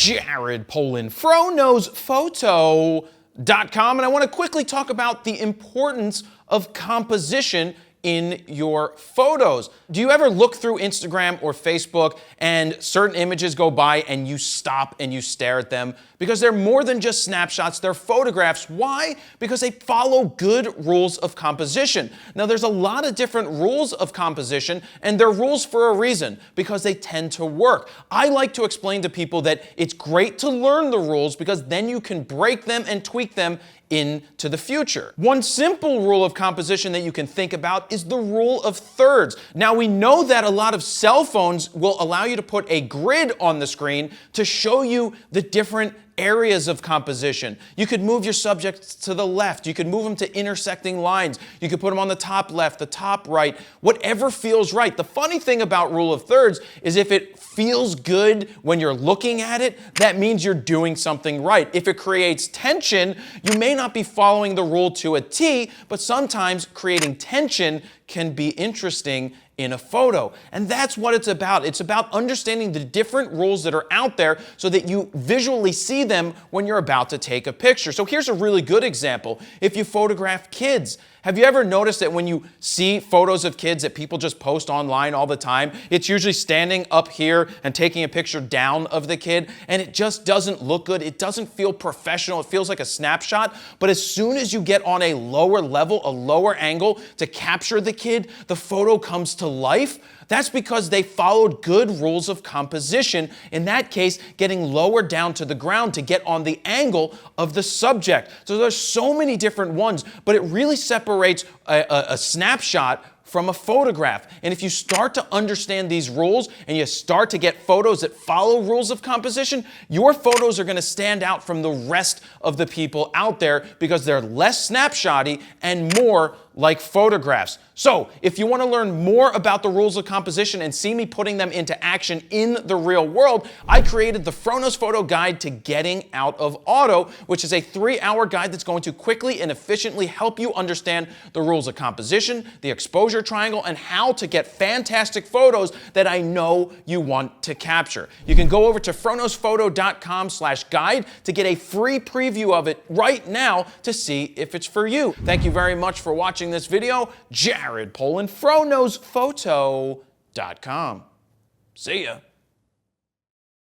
Jared Polin, FroKnowsPhoto.com, and I want to quickly talk about the importance of composition in your photos. Do you ever look through Instagram or Facebook and certain images go by and you stop and you stare at them? Because they're more than just snapshots, they're photographs. Why? Because they follow good rules of composition. Now there's a lot of different rules of composition, and they're rules for a reason, because they tend to work. I like to explain to people that it's great to learn the rules because then you can break them and tweak them into the future. One simple rule of composition that you can think about is the rule of thirds. Now we know that a lot of cell phones will allow you to put a grid on the screen to show you the different areas of composition. You could move your subjects to the left. You could move them to intersecting lines. You could put them on the top left, the top right, whatever feels right. The funny thing about rule of thirds is if it feels good when you're looking at it, that means you're doing something right. If it creates tension, you may not be following the rule to a T, but sometimes creating tension can be interesting in a photo. And that's what it's about. It's about understanding the different rules that are out there so that you visually see them when you're about to take a picture. So here's a really good example. If you photograph kids, have you ever noticed that when you see photos of kids that people just post online all the time, it's usually standing up here and taking a picture down of the kid, and it just doesn't look good. It doesn't feel professional. It feels like a snapshot. But as soon as you get on a lower level, a lower angle to capture the kid, the photo comes to life. That's because they followed good rules of composition. In that case, getting lower down to the ground to get on the angle of the subject. So there's so many different ones, but it really separates a snapshot from a photograph. And if you start to understand these rules and you start to get photos that follow rules of composition, your photos are going to stand out from the rest of the people out there because they're less snapshotty and more like photographs. So if you want to learn more about the rules of composition and see me putting them into action in the real world, I created the FroKnows Photo Guide to Getting Out of Auto, which is a 3-hour guide that's going to quickly and efficiently help you understand the rules of composition, the exposure triangle, and how to get fantastic photos that I know you want to capture. You can go over to FroKnowsPhoto.com/guide to get a free preview of it right now to see if it's for you. Thank you very much for watching this video. Jared Polin, FroKnowsPhoto.com. See ya.